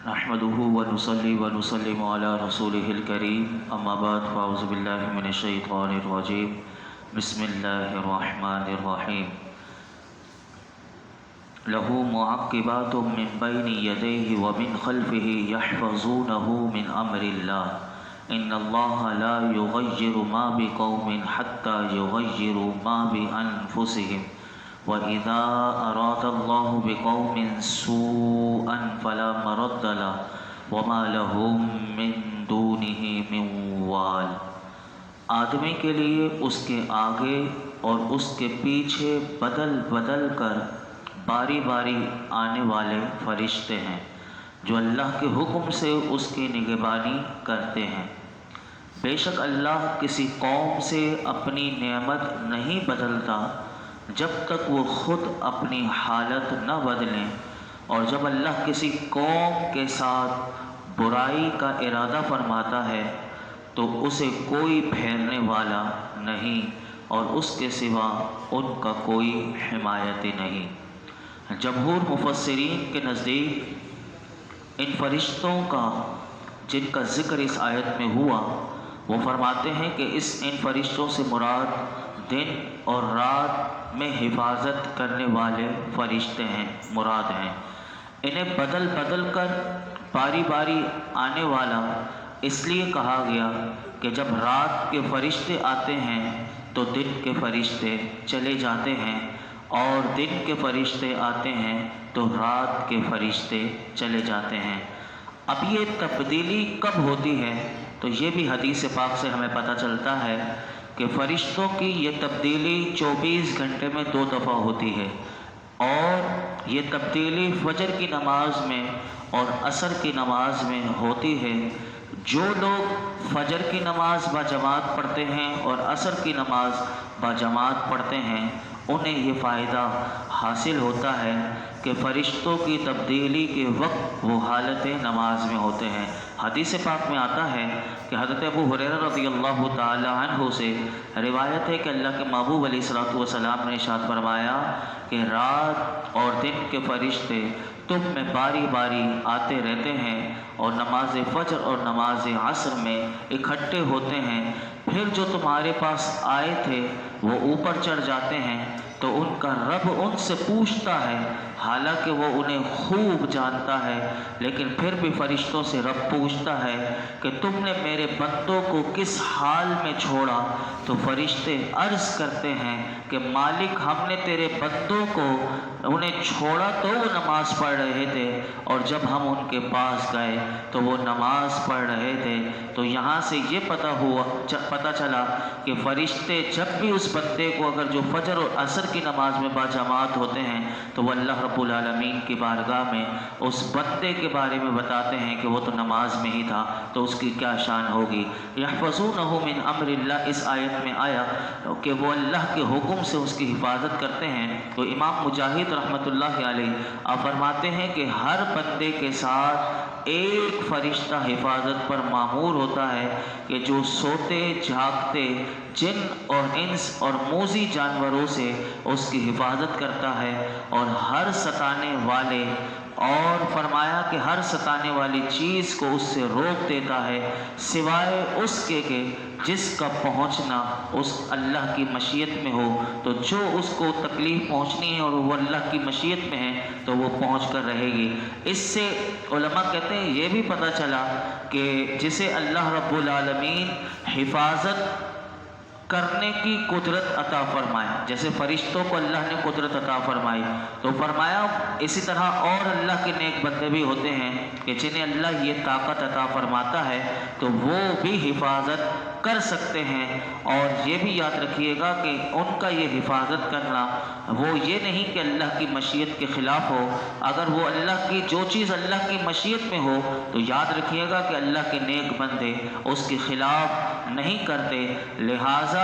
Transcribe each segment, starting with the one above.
نحمده ونصلي ونسلم على رسوله الكريم اما بعد فاعوذ بالله من الشيطان الرجيم بسم الله الرحمن الرحيم له معقبات من بين يديه ومن خلفه يحفظونه من امر الله ان الله لا يغير ما بقوم حتى يغيروا ما بانفسهم وَإِذَا أَرَادَ اللَّهُ بِقَوْمٍ سُوءًا فَلَا مَرَدَّ لَهُ وَمَا لَهُم مِّن دُونِهِ مِن وَالٍ۔ آدمی کے لیے اس کے آگے اور اس کے پیچھے بدل بدل کر باری باری آنے والے فرشتے ہیں جو اللہ کے حکم سے اس کی نگہبانی کرتے ہیں۔ بے شک اللہ کسی قوم سے اپنی نعمت نہیں بدلتا جب تک وہ خود اپنی حالت نہ بدلیں، اور جب اللہ کسی قوم کے ساتھ برائی کا ارادہ فرماتا ہے تو اسے کوئی پھیرنے والا نہیں اور اس کے سوا ان کا کوئی حمایتی نہیں۔ جمہور مفسرین کے نزدیک ان فرشتوں کا جن کا ذکر اس آیت میں ہوا وہ فرماتے ہیں کہ ان فرشتوں سے مراد دن اور رات میں حفاظت کرنے والے فرشتے ہیں مراد ہیں۔ انہیں بدل بدل کر باری باری آنے والا اس لیے کہا گیا کہ جب رات کے فرشتے آتے ہیں تو دن کے فرشتے چلے جاتے ہیں، اور دن کے فرشتے آتے ہیں تو رات کے فرشتے چلے جاتے ہیں۔ اب یہ تبدیلی کب ہوتی ہے تو یہ بھی حدیث پاک سے ہمیں پتہ چلتا ہے کہ فرشتوں کی یہ تبدیلی 24 گھنٹے میں 2 دفعہ ہوتی ہے، اور یہ تبدیلی فجر کی نماز میں اور عصر کی نماز میں ہوتی ہے۔ جو لوگ فجر کی نماز باجماعت پڑھتے ہیں اور عصر کی نماز باجماعت پڑھتے ہیں انہیں یہ فائدہ حاصل ہوتا ہے کہ فرشتوں کی تبدیلی کے وقت وہ حالت نماز میں ہوتے ہیں۔ حدیث پاک میں آتا ہے کہ حضرت ابو ہریرہ رضی اللہ تعالی عنہ سے روایت ہے کہ اللہ کے محبوب علیہ الصلوۃ والسلام نے ارشاد فرمایا کہ رات اور دن کے فرشتے تم میں باری باری آتے رہتے ہیں اور نماز فجر اور نماز عصر میں اکٹھے ہوتے ہیں، پھر جو تمہارے پاس آئے تھے وہ اوپر چڑھ جاتے ہیں تو ان کا رب ان سے پوچھتا ہے، حالانکہ وہ انہیں خوب جانتا ہے، لیکن پھر بھی فرشتوں سے رب پوچھتا ہے کہ تم نے میرے بندوں کو کس حال میں چھوڑا؟ تو فرشتے عرض کرتے ہیں کہ مالک ہم نے تیرے بندوں کو انہیں چھوڑا تو وہ نماز پڑھ رہے تھے، اور جب ہم ان کے پاس گئے تو وہ نماز پڑھ رہے تھے۔ تو یہاں سے یہ پتہ چلا کہ فرشتے جب بھی اس بندے کو اگر جو فجر اور عصر کی نماز میں باجماعت ہوتے ہیں تو وہ اللہ رب العالمین کی بارگاہ میں اس بندے کے بارے میں بتاتے ہیں کہ وہ تو نماز میں ہی تھا، تو اس کی کیا شان ہوگی۔ یحفظونہ من امر اللہ، اس آیت میں آیا کہ وہ اللہ کے حکم سے اس کی حفاظت کرتے ہیں۔ تو امام مجاہد رحمۃ اللہ علیہ فرماتے ہیں کہ ہر بندے کے ساتھ ایک فرشتہ حفاظت پر مامور ہوتا ہے کہ جو سوتے جھاگتے جن اور انس اور موذی جانوروں سے اس کی حفاظت کرتا ہے، اور ہر ستانے والے، اور فرمایا کہ ہر ستانے والی چیز کو اس سے روک دیتا ہے سوائے اس کے کہ جس کا پہنچنا اس اللہ کی مشیت میں ہو۔ تو جو اس کو تکلیف پہنچنی ہے اور وہ اللہ کی مشیت میں ہے تو وہ پہنچ کر رہے گی۔ اس سے علماء کہتے ہیں یہ بھی پتہ چلا کہ جسے اللہ رب العالمین حفاظت کرنے کی قدرت عطا فرمائے، جیسے فرشتوں کو اللہ نے قدرت عطا فرمائی، تو فرمایا اسی طرح اور اللہ کے نیک بندے بھی ہوتے ہیں کہ جنہیں اللہ یہ طاقت عطا فرماتا ہے تو وہ بھی حفاظت کر سکتے ہیں۔ اور یہ بھی یاد رکھیے گا کہ ان کا یہ حفاظت کرنا وہ یہ نہیں کہ اللہ کی مشیت کے خلاف ہو۔ اگر وہ اللہ کی جو چیز اللہ کی مشیت میں ہو تو یاد رکھیے گا کہ اللہ کے نیک بندے اس کے خلاف نہیں کرتے، لہٰذا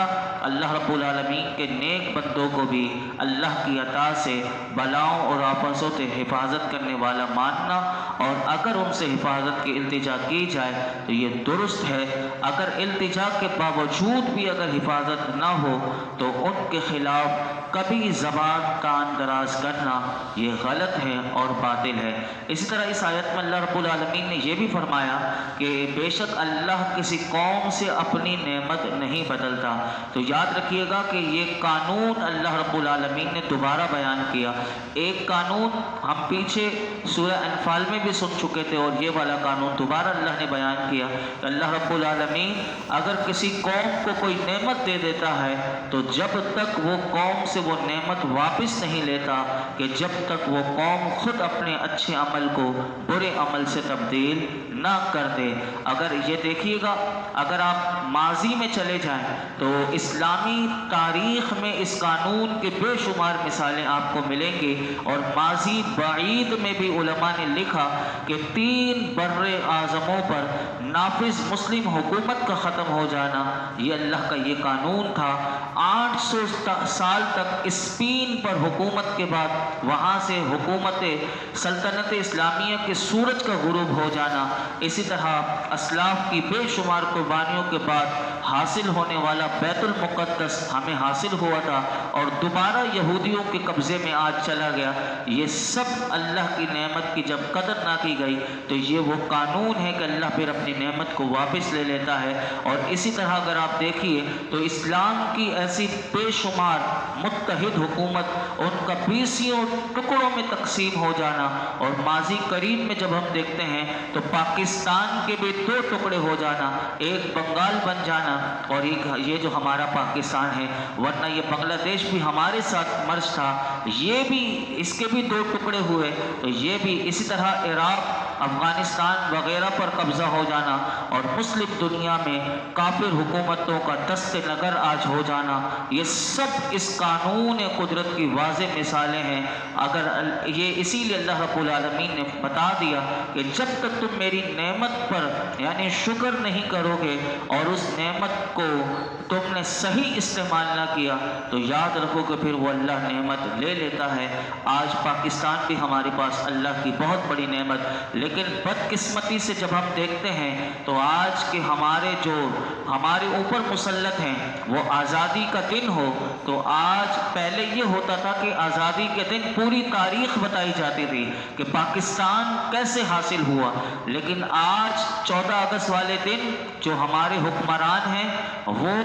اللہ رب العالمین کے نیک بندوں کو بھی اللہ کی عطا سے بلاؤں اور آفاتوں سے حفاظت کرنے والا ماننا، اور اگر ان سے حفاظت کی التجا کی جائے تو یہ درست ہے۔ اگر التجا کے باوجود بھی اگر حفاظت نہ ہو تو ان کے خلاف کبھی زبان کان دراز کرنا یہ غلط ہے اور باطل ہے۔ اسی طرح اس آیت میں اللہ رب العالمین نے یہ بھی فرمایا کہ بے شک اللہ کسی قوم سے اپنی نعمت نہیں بدلتا۔ تو یاد رکھیے گا کہ یہ قانون اللہ رب العالمین نے دوبارہ بیان کیا۔ ایک قانون ہم پیچھے سورہ انفال میں بھی سن چکے تھے، اور یہ والا قانون دوبارہ اللہ نے بیان کیا کہ اللہ رب العالمین اگر کسی قوم کو کوئی نعمت دے دیتا ہے تو جب تک وہ قوم سے وہ نعمت واپس نہیں لیتا کہ جب تک وہ قوم خود اپنے اچھے عمل کو برے عمل سے تبدیل نہ کر دے۔ اگر یہ دیکھیے گا، اگر آپ ماضی میں چلے جائیں تو اسلامی تاریخ میں اس قانون کے بے شمار مثالیں آپ کو ملیں گے، اور ماضی بعید میں بھی علماء نے لکھا کہ 3 بر اعظموں پر نافذ مسلم حکومت کا ختم ہو جانا یہ اللہ کا یہ قانون تھا۔ 800 سال تک اسپین پر حکومت کے بعد وہاں سے حکومت سلطنت اسلامیہ کے سورج کا غروب ہو جانا، اسی طرح اسلاف کی بے شمار قربانیوں کے بعد حاصل ہونے والا بیت المقدس ہمیں حاصل ہوا تھا اور دوبارہ یہودیوں کے قبضے میں آج چلا گیا۔ یہ سب اللہ کی نعمت کی جب قدر نہ کی گئی تو یہ وہ قانون ہے کہ اللہ پھر اپنی نعمت کو واپس لے لیتا ہے۔ اور اسی طرح اگر آپ دیکھیے تو اسلام کی ایسی بے شمار متحد حکومت، ان کا 20 ٹکڑوں میں تقسیم ہو جانا، اور ماضی قریب میں جب ہم دیکھتے ہیں تو پاکستان کے بھی 2 ٹکڑے ہو جانا، ایک بنگال بن جانا اور ایک یہ جو ہمارا پاکستان ہے، ورنہ یہ بنگلہ دیش بھی ہمارے ساتھ مرج تھا، یہ بھی اس کے بھی 2 ٹکڑے ہوئے، تو یہ بھی اسی طرح عراق، افغانستان وغیرہ پر قبضہ ہو جانا، اور مسلم دنیا میں کافر حکومتوں کا دست نگر آج ہو جانا، یہ سب اس قانون قدرت کی واضح مثالیں ہیں۔ اگر یہ اسی لیے اللہ رب العالمین نے بتا دیا کہ جب تک تم میری نعمت پر یعنی شکر نہیں کرو گے اور اس نعمت کو تم نے صحیح استعمال نہ کیا تو یاد رکھو کہ پھر وہ اللہ نعمت لے لیتا ہے۔ آج پاکستان بھی ہمارے پاس اللہ کی بہت بڑی نعمت، لیکن بدقسمتی سے جب ہم دیکھتے ہیں تو آج کے ہمارے اوپر مسلط ہیں وہ آزادی کا دن ہو تو آج پہلے یہ ہوتا تھا کہ آزادی کے دن پوری تاریخ بتائی جاتی تھی کہ پاکستان کیسے حاصل ہوا، لیکن آج 14 اگست والے دن جو ہمارے حکمران ہیں وہ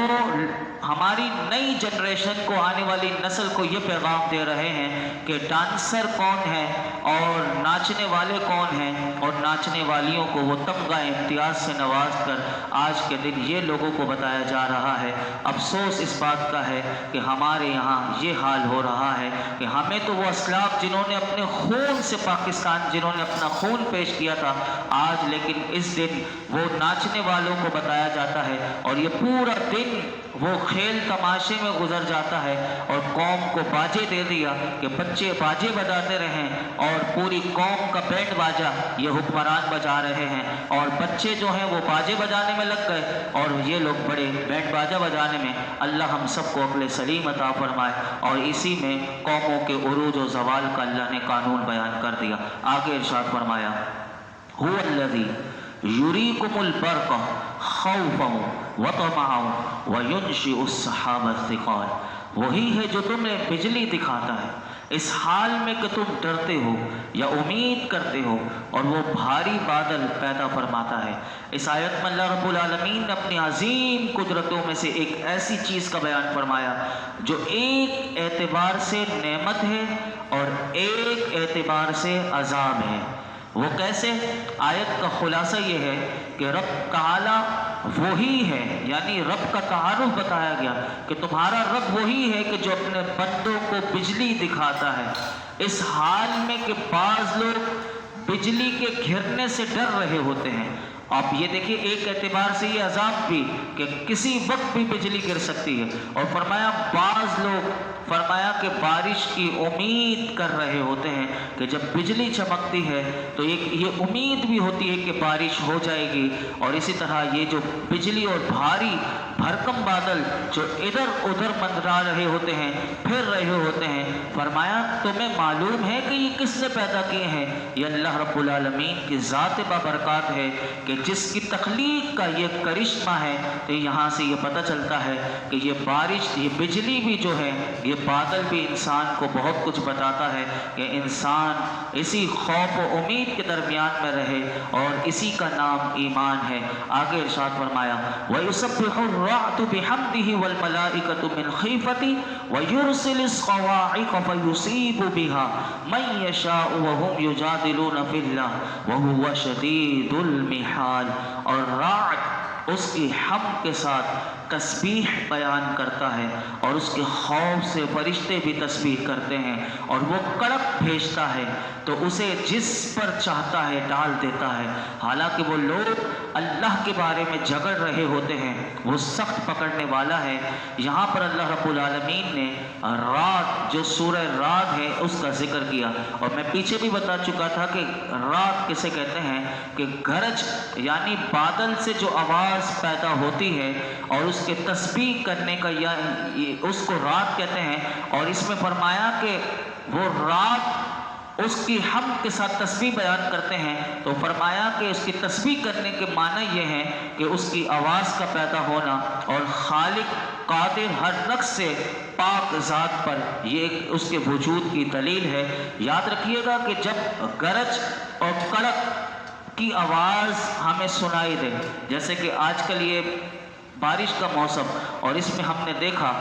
ہماری نئی جنریشن کو، آنے والی نسل کو یہ پیغام دے رہے ہیں کہ ڈانسر کون ہے اور ناچنے والے کون ہیں، اور ناچنے والیوں کو وہ تمغہ امتیاز سے نواز کر آج کے دن یہ لوگوں کو بتایا جا رہا ہے۔ افسوس اس بات کا ہے کہ ہمارے یہاں یہ حال ہو رہا ہے کہ ہمیں تو وہ اسلاف جنہوں نے اپنے خون سے پاکستان، جنہوں نے اپنا خون پیش کیا تھا، آج لیکن اس دن وہ ناچنے والوں کو بتایا جاتا ہے، اور یہ پورا دن وہ کھیل تماشے میں گزر جاتا ہے، اور قوم کو باجے دے دیا کہ بچے باجے بجاتے رہیں، اور پوری قوم کا بینڈ باجا یہ حکمران بجا رہے ہیں، اور بچے جو ہیں وہ باجے بجانے میں لگ گئے اور یہ لوگ بڑے بینڈ باجا بجانے میں۔ اللہ ہم سب کو عقل سلیم عطا فرمائے، اور اسی میں قوموں کے عروج و زوال کا اللہ نے قانون بیان کر دیا۔ آگے ارشاد فرمایا هو الذی یریکم البرق خوفا وطمعا وینشئ السحاب الثقال، وہی ہے جو تمہیں بجلی دکھاتا ہے اس حال میں کہ تم ڈرتے ہو یا امید کرتے ہو، اور وہ بھاری بادل پیدا فرماتا ہے۔ اس آیت میں اللہ رب العالمین نے اپنی عظیم قدرتوں میں سے ایک ایسی چیز کا بیان فرمایا جو ایک اعتبار سے نعمت ہے اور ایک اعتبار سے عذاب ہے۔ وہ کیسے؟ آیت کا خلاصہ یہ ہے کہ رب تعالیٰ وہی ہے، یعنی رب کا تعارف بتایا گیا کہ تمہارا رب وہی ہے کہ جو اپنے بندوں کو بجلی دکھاتا ہے اس حال میں کہ بعض لوگ بجلی کے گرنے سے ڈر رہے ہوتے ہیں۔ آپ یہ دیکھیں ایک اعتبار سے یہ عذاب بھی کہ کسی وقت بھی بجلی گر سکتی ہے، اور فرمایا بعض لوگ فرمایا کہ بارش کی امید کر رہے ہوتے ہیں کہ جب بجلی چمکتی ہے تو یہ امید بھی ہوتی ہے کہ بارش ہو جائے گی، اور اسی طرح یہ جو بجلی اور بھاری بھرکم بادل جو ادھر ادھر منڈرا رہے ہوتے ہیں، پھر رہے ہوتے ہیں، فرمایا تمہیں معلوم ہے کہ یہ کس نے پیدا کیے ہیں؟ یہ اللہ رب العالمین کی ذات بابرکات ہے کہ جس کی تخلیق کا یہ کرشمہ ہے، تو یہاں سے یہ پتہ چلتا ہے کہ یہ بارش، یہ بجلی بھی جو ہے، یہ بادل بھی انسان کو بہت کچھ بتاتا ہے کہ انسان اسی خوف و امید کے درمیان میں رہے، اور اسی کا نام ایمان ہے۔ آگے ارشاد فرمایا وَيُسَبِّحُ الرَّعْدُ بِحَمْدِهِ وَالْمَلَائِكَةُ مِنْ خِيفَتِهِ وَيُرْسِلُ الصَّوَاعِقَ فَيُصِيبُ بِهَا مَن يَشَاءُ وَهُمْ يُجَادِلُونَ فِي اللَّهِ وَهُوَ شَدِيدُ الْمِحَالِ۔ اور رعد اس کی حمد کے ساتھ تسبیح بیان کرتا ہے، اور اس کے خوف سے فرشتے بھی تسبیح کرتے ہیں، اور وہ کڑک بھیجتا ہے تو اسے جس پر چاہتا ہے ڈال دیتا ہے۔ حالانکہ وہ لوگ اللہ کے بارے میں جھگڑ رہے ہوتے ہیں، وہ سخت پکڑنے والا ہے۔ یہاں پر اللہ رب العالمین نے رات، جو سورہ رات ہے، اس کا ذکر کیا، اور میں پیچھے بھی بتا چکا تھا کہ رات کسے کہتے ہیں کہ گرج، یعنی بادل سے جو آواز پیدا ہوتی ہے اور اس کے تسبیح کرنے کا، یا اس کو رات کہتے ہیں۔ اور اس میں فرمایا کہ وہ رات اس کی حمد کے ساتھ تسبیح بیان کرتے ہیں، تو فرمایا کہ اس کی تسبیح کرنے کے معنی یہ ہے کہ اس کی آواز کا پیدا ہونا، اور خالق قادر ہر نقص سے پاک ذات پر یہ اس کے وجود کی دلیل ہے۔ یاد رکھیے گا کہ جب گرج اور کڑک کی آواز ہمیں سنائی دے، جیسے کہ آج کل یہ بارش کا موسم، اور اس میں ہم نے دیکھا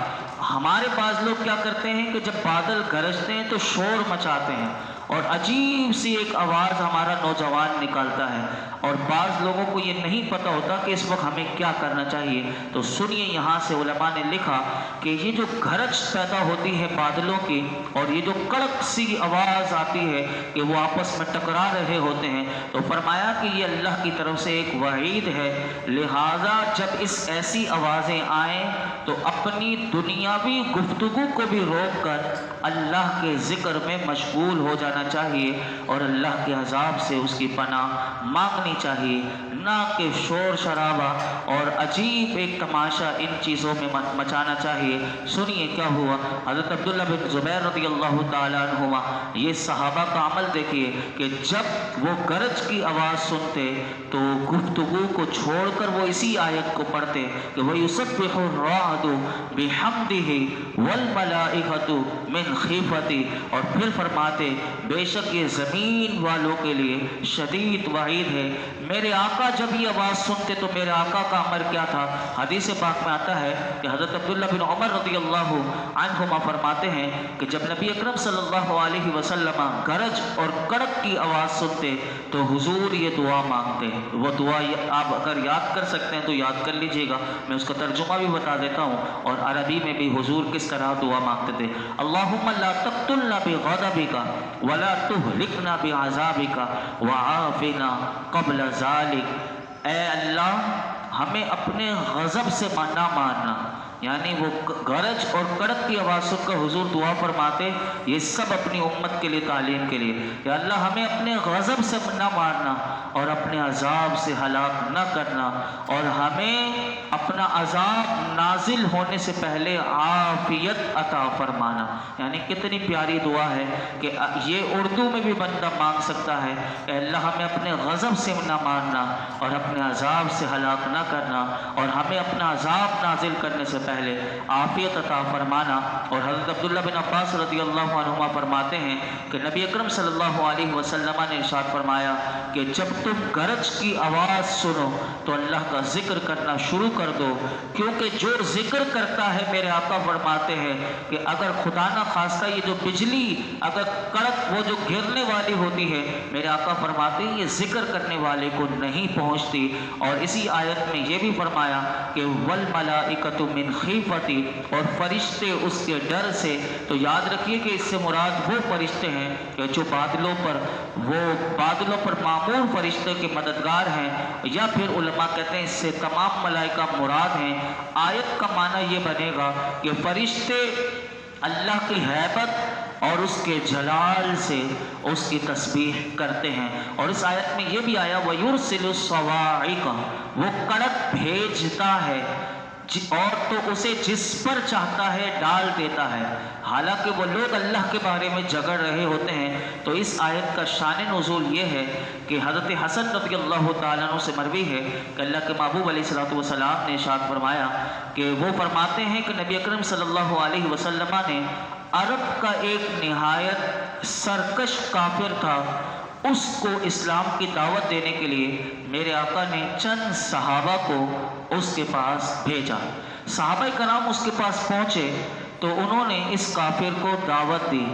ہمارے بعض لوگ کیا کرتے ہیں کہ جب بادل گرجتے ہیں تو شور مچاتے ہیں، اور عجیب سی ایک آواز ہمارا نوجوان نکالتا ہے، اور بعض لوگوں کو یہ نہیں پتہ ہوتا کہ اس وقت ہمیں کیا کرنا چاہیے۔ تو سنیے، یہاں سے علماء نے لکھا کہ یہ جو گرج پیدا ہوتی ہے بادلوں کی، اور یہ جو کڑک سی آواز آتی ہے کہ وہ آپس میں ٹکرا رہے ہوتے ہیں، تو فرمایا کہ یہ اللہ کی طرف سے ایک وعید ہے۔ لہٰذا جب اس ایسی آوازیں آئیں تو اپنی دنیاوی گفتگو کو بھی روک کر اللہ کے ذکر میں مشغول ہو جانا چاہیے، اور اللہ کے عذاب سے اس کی پناہ مانگنی چاہیے، نہ کہ شور شرابہ اور عجیب ایک تماشا ان چیزوں میں مچانا چاہیے۔ سنیے کیا ہوا۔ حضرت عبداللہ بن زبیر رضی اللہ تعالیٰ عنہما، یہ صحابہ کا عمل دیکھیے کہ جب وہ گرج کی آواز سنتے تو گفتگو کو چھوڑ کر وہ اسی آیت کو پڑھتے کہ وَيُسَبِّحُ الرَّعْدُ بِحَمْدِهِ وَالْمَلَائِكَةُ مِنْ خِيفَتِهِ، اور پھر فرماتے بے شک یہ زمین والوں کے لیے شدید وعید ہے۔ میرے آقا جب یہ آواز سنتے تو میرے آقا کا امر کیا تھا؟ حدیث پاک میں آتا ہے کہ حضرت عبداللہ بن عمر رضی اللہ عنہما فرماتے ہیں کہ جب نبی اکرم صلی اللہ علیہ وسلم گرج اور کڑک کی آواز سنتے تو حضور یہ دعا مانگتے۔ وہ دعا آپ اگر یاد کر سکتے ہیں تو یاد کر لیجئے گا، میں اس کا ترجمہ بھی بتا دیتا ہوں، اور عربی میں بھی حضور کس طرح دعا مانگتے تھے۔ اللہم لا تقتلنا بغضبک ولا تہلکنا بعذابک وعافنا قبل ذالک۔ اے اللہ، ہمیں اپنے غضب سے نہ مارنا، یعنی وہ گرج اور کڑک کی آواز سن کر حضور دعا فرماتے، یہ سب اپنی امت کے لیے، تعلیم کے لیے، یا اللہ ہمیں اپنے غضب سے نہ مارنا اور اپنے عذاب سے ہلاک نہ کرنا، اور ہمیں اپنا عذاب نازل ہونے سے پہلے عافیت عطا فرمانا۔ یعنی کتنی پیاری دعا ہے کہ یہ اردو میں بھی بندہ مانگ سکتا ہے کہ اللہ ہمیں اپنے غضب سے نہ مارنا اور اپنے عذاب سے ہلاک نہ کرنا، اور ہمیں اپنا عذاب نازل کرنے سے پہلے عافیت عطا فرمانا۔ اور حضرت عبداللہ بن عباس رضی اللہ عنہما فرماتے ہیں کہ نبی اکرم صلی اللہ علیہ وسلم نے ارشاد فرمایا کہ جب تم گرج کی آواز سنو تو اللہ کا ذکر کرنا شروع کر دو، کیونکہ جو ذکر کرتا ہے، میرے آقا فرماتے ہیں کہ اگر خدا نہ خواستہ یہ جو بجلی اگر کڑک وہ جو گرنے والی ہوتی ہے، میرے آقا فرماتے ہیں یہ ذکر کرنے والے کو نہیں پہنچتی۔ اور اسی آیت میں یہ بھی فرمایا کہ والملائکۃ من خیفتی، اور فرشتے اس کے ڈر سے۔ تو یاد رکھیے کہ اس سے مراد وہ فرشتے ہیں کہ جو بادلوں پر معمور فرشتے کے مددگار ہیں، یا پھر علماء کہتے ہیں اس سے تمام ملائکہ مراد ہیں۔ آیت کا معنی یہ بنے گا کہ فرشتے اللہ کی ہیبت اور اس کے جلال سے اس کی تسبیح کرتے ہیں۔ اور اس آیت میں یہ بھی آیا وَيُرْسِلُ الصَّوَاعِقَ، وہ کڑک بھیجتا ہے۔ اور تو اسے جس پر چاہتا ہے ڈال دیتا ہے۔ حالانکہ وہ لوگ اللہ کے بارے میں جھگڑ رہے ہوتے ہیں۔ تو اس آیت کا شان نزول یہ ہے کہ حضرت حسن رضی اللہ تعالیٰ عنہ سے مروی ہے کہ اللہ کے محبوب علیہ الصلوۃ والسلام نے ارشاد فرمایا کہ وہ فرماتے ہیں کہ نبی اکرم صلی اللہ علیہ وسلم نے عرب کا ایک نہایت سرکش کافر تھا، اس کو اسلام کی دعوت دینے کے لیے میرے آقا نے چند صحابہ کو اس کے پاس بھیجا۔ صحابہ کرام اس کے پاس پہنچے تو انہوں نے اس کافر کو دعوت دی،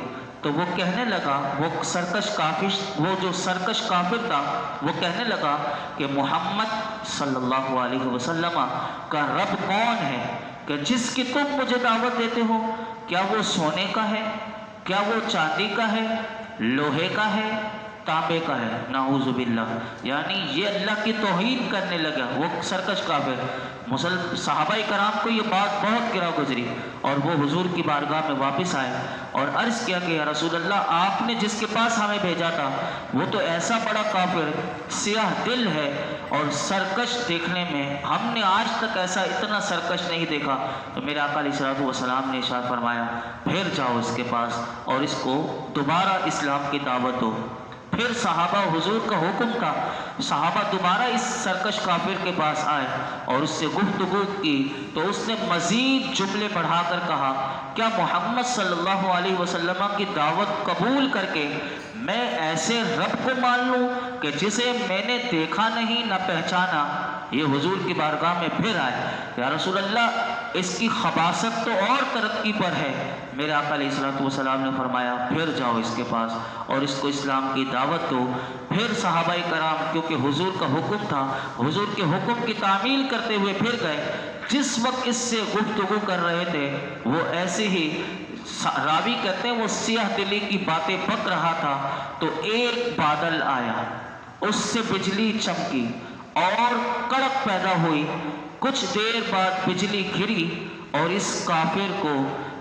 تو وہ کہنے لگا، وہ جو سرکش کافر تھا وہ کہنے لگا کہ محمد صلی اللہ علیہ وسلم کا رب کون ہے کہ جس کی تم مجھے دعوت دیتے ہو؟ کیا وہ سونے کا ہے؟ کیا وہ چاندی کا ہے؟ لوہے کا ہے؟ تانبے کا ہے؟ نعوذ باللہ۔ یعنی یہ اللہ کی توہین کرنے لگا وہ سرکش کافر۔ صحابہ کرام کو یہ بات بہت گرا گزری اور وہ حضور کی بارگاہ میں واپس آئے اور عرض کیا کہ یا رسول اللہ، آپ نے جس کے پاس ہمیں بھیجا تھا وہ تو ایسا بڑا کافر، سیاہ دل ہے اور سرکش دیکھنے میں ہم نے آج تک ایسا اتنا سرکش نہیں دیکھا۔ تو میرے آقا علیہ الصلوۃ والسلام نے ارشاد فرمایا پھر جاؤ اس کے پاس اور اس کو دوبارہ اسلام کی دعوت دو۔ پھر صحابہ، حضور کا حکم تھا، صحابہ دوبارہ اس سرکش کافر کے پاس آئے اور اس سے گفتگو کی تو اس نے مزید جملے بڑھا کر کہا کیا محمد صلی اللہ علیہ وسلم کی دعوت قبول کر کے میں ایسے رب کو مان لوں کہ جسے میں نے دیکھا نہیں نہ پہچانا؟ یہ حضور کی بارگاہ میں پھر آئے، یا رسول اللہ اس کی خباثت تو اور ترقی پر ہے۔ میرے آقا علیہ الصلوۃ والسلام نے فرمایا پھر جاؤ اس کے پاس اور اس کو اسلام کی دعوت دو۔ پھر صحابہ کرام، کیونکہ حضور کا حکم تھا، حضور کے حکم کی تعمیل کرتے ہوئے پھر گئے۔ جس وقت اس سے گفتگو کر رہے تھے وہ ایسے ہی، راوی کہتے ہیں وہ سیاہ دلی کی باتیں بک رہا تھا، تو ایک بادل آیا، اس سے بجلی چمکی اور کڑک پیدا ہوئی۔ کچھ دیر بعد بجلی گری اور اس کافر کو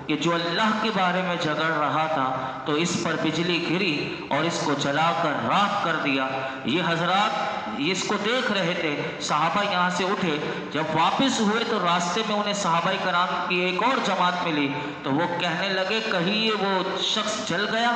کہ جو اللہ کے بارے میں جھگڑ رہا تھا تو اس پر بجلی گری اور اس کو جلا کر راکھ کر دیا۔ یہ حضرات اس کو دیکھ رہے تھے، صحابہ یہاں سے اٹھے، جب واپس ہوئے تو راستے میں انہیں صحابہ کرام کی ایک اور جماعت ملی تو وہ کہنے لگے کہیں یہ وہ شخص جل گیا؟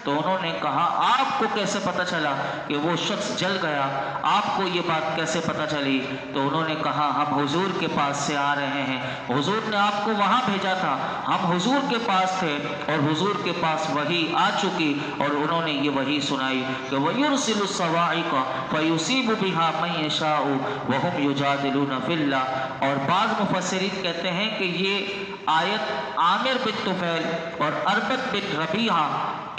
تو انہوں نے کہا آپ کو کیسے پتہ چلا کہ وہ شخص جل گیا؟ آپ کو یہ بات کیسے پتہ چلی؟ تو انہوں نے کہا ہم حضور کے پاس سے آ رہے ہیں، حضور نے آپ کو وہاں بھیجا تھا، ہم حضور کے پاس تھے اور حضور کے پاس وحی آ چکی اور انہوں نے یہ وحی سنائی کہ وَيُرْسِلُ الصَّوَاعِقَ فَيُصِيبُ بِهَا مَن يَشَاءُ وَهُمْ يُجَادِلُونَ فِي اللَّهِ۔ اور بعض مفسرین کہتے ہیں کہ یہ آیت عامر بن طفیل اور اربد بن ربیعہ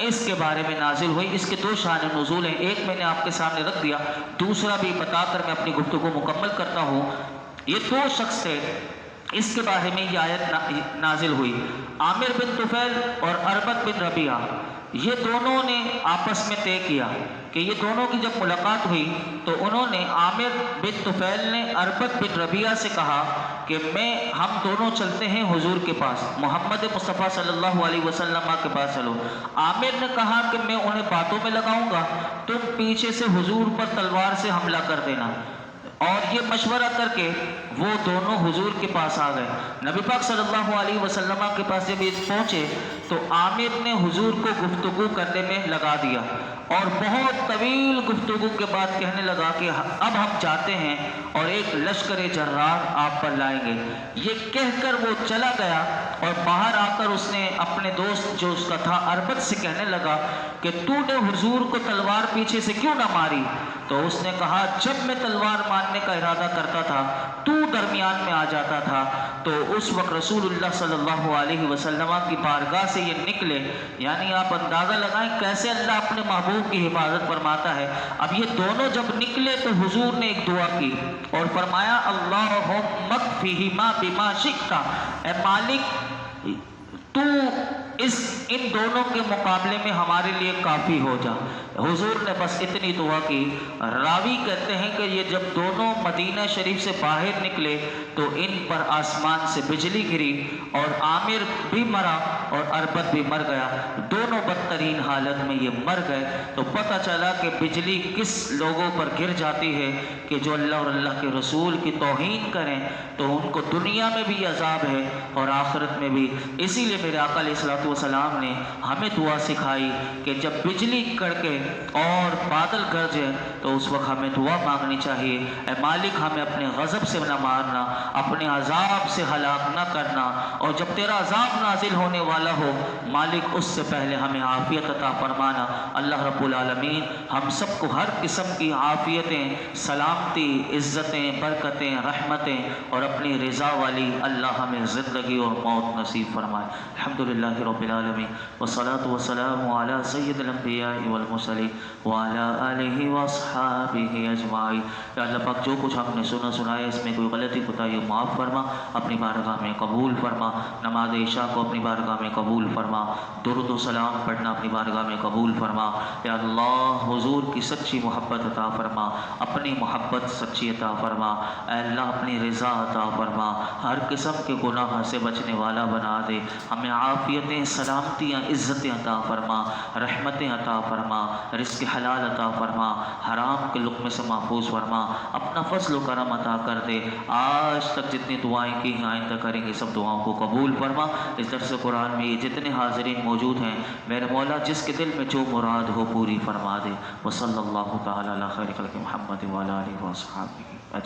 اس کے بارے میں نازل ہوئی۔ اس کے دو شان نزول ہیں، ایک میں نے آپ کے سامنے رکھ دیا، دوسرا بھی بتا کر میں اپنی گفتگو مکمل کرتا ہوں۔ یہ دو شخص تھے، اس کے بارے میں یہ آیت نازل ہوئی۔ عامر بن طفیل اور اربد بن ربیعہ، یہ دونوں نے آپس میں طے کیا کہ یہ دونوں کی جب ملاقات ہوئی تو انہوں نے، عامر بن طفیل نے اربد بن ربیعہ سے کہا کہ ہم دونوں چلتے ہیں حضور کے پاس، محمد مصطفیٰ صلی اللہ علیہ وسلم کے پاس چلو۔ عامر نے کہا کہ میں انہیں باتوں میں لگاؤں گا، تم پیچھے سے حضور پر تلوار سے حملہ کر دینا۔ اور یہ مشورہ کر کے وہ دونوں حضور کے پاس آ گئے۔ نبی پاک صلی اللہ علیہ وسلم کے پاس جب یہ پہنچے تو عامر نے حضور کو گفتگو کرنے میں لگا دیا اور بہت طویل گفتگو کے بعد کہنے لگا کہ اب ہم جاتے ہیں اور ایک لشکر جرار آپ پر لائیں گے۔ یہ کہہ کر وہ چلا گیا اور باہر آ کر اس نے اپنے دوست جو اس کا تھا اربد سے کہنے لگا کہ تو نے حضور کو تلوار پیچھے سے کیوں نہ ماری؟ تو اس نے کہا جب میں تلوار مارنے کا ارادہ کرتا تھا تو درمیان میں آ جاتا تھا۔ تو اس وقت رسول اللہ صلی اللہ علیہ وسلم کی بارگاہ سے یہ نکلے، یعنی آپ اندازہ لگائیں کیسے اللہ اپنے محبوب کی حفاظت فرماتا ہے۔ اب یہ دونوں جب نکلے تو حضور نے ایک دعا کی اور فرمایا اللہم اکفہما بما شئت، اے مالک تو ان دونوں کے مقابلے میں ہمارے لیے کافی ہو جا۔ حضور نے بس اتنی دعا کی۔ راوی کہتے ہیں کہ یہ جب دونوں مدینہ شریف سے باہر نکلے تو ان پر آسمان سے بجلی گری اور عامر بھی مرا اور اربد بھی مر گیا، دونوں بدترین حالت میں یہ مر گئے۔ تو پتہ چلا کہ بجلی کس لوگوں پر گر جاتی ہے کہ جو اللہ اور اللہ کے رسول کی توہین کریں تو ان کو دنیا میں بھی عذاب ہے اور آخرت میں بھی۔ اسی لیے میرے آقا علیہ الصلوۃ والسلام نے ہمیں دعا سکھائی کہ جب بجلی کڑکے اور بادل گرجے تو اس وقت ہمیں دعا مانگنی چاہیے، اے مالک ہمیں اپنے غضب سے نہ مارنا، اپنے عذاب سے ہلاک نہ کرنا، اور جب تیرا عذاب نازل ہونے والا ہو مالک اس سے پہلے ہمیں عافیت عطا فرمانا۔ اللہ رب العالمین ہم سب کو ہر قسم کی عافیتیں، سلامتی، عزتیں، برکتیں، رحمتیں اور اپنی رضا والی اللہ ہمیں زندگی اور موت نصیب فرمائے۔ الحمدللہ رب العالمین والصلاة والسلام علی سید الانبیاء والمرسلین وعلی آلہ واصحابہ اجمعین۔ یا اللہ پاک جو کچھ ہم نے سنایا اس میں کوئی غلطی کوتاہی معاف فرما، اپنی بارگاہ میں قبول فرما، نماز عشاء کو اپنی بارگاہ میں قبول فرما، درود و سلام پڑھنا اپنی بارگاہ میں قبول فرما۔ یا اللہ حضور کی سچی محبت عطا فرما، اپنی محبت سچی عطا فرما، اے اللہ اپنی رضا عطا فرما، ہر قسم کے گناہ سے بچنے والا بنا دے، ہمیں عافیتیں، سلامتیاں، عزتیں عطا فرما، رحمتیں عطا فرما، رزق حلال عطا فرما، حرام کے لقمے سے محفوظ فرما، اپنا فضل و کرم عطا کر دے۔ آج تک جتنی دعائیں کی ہیں آئندہ کریں گے سب دعاؤں کو قبول فرما۔ اس درس قرآن میں یہ جتنے حاضرین موجود ہیں میرے مولا جس کے دل میں جو مراد ہو پوری فرما دے۔ وصلی اللہ تعالی علی خیر خلق محمد وعلی آلہ وصحبہ۔